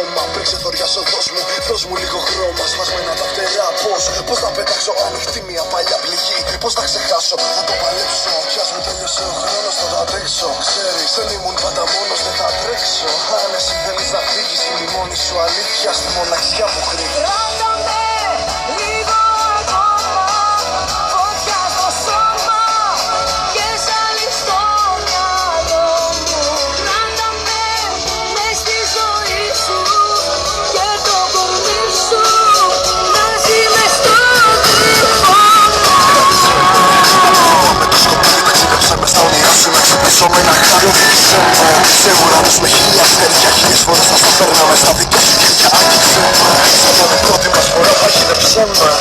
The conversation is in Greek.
σώμα. Πριν ξεθοριάσω δώσ' μου λίγο χρώμα. Σβασμένα τα φτερά πώς θα πετάξω ανοιχτή μια παλιά πληγή. Πώς θα ξεχάσω, θα το παλέψω. Πιάς μου τέλειωσε ο χρόνος, θα το αντέξω. Ξέρεις, δεν ήμουν πάντα μόνος, δεν θα τρέξω. Αν εσύ θέλεις να φύγεις, η μόνη σου αλήθεια στη μοναξιά που κρύβει. Κράτα με λίγο ακόμα, φωτιά στο σώμα και ζάλι στο μυαλό μου. Κράτα με μες στη ζωή σου και το κορμί σου μαζί μες στο τηλέφωνο. Με το σκοπίδι ταξίδεψε μες στα όνειρά σου. Να ξυπνήσω με ένα χάριο δίκησέ μου. Σε ουρανούς με χίλια αστέρια, χίλιες φορές θα στα παίρναμε στα δικά σου χέρια. Άγγιξέ με, σαν να την πρώτη μας φορά παγίδεψέ με.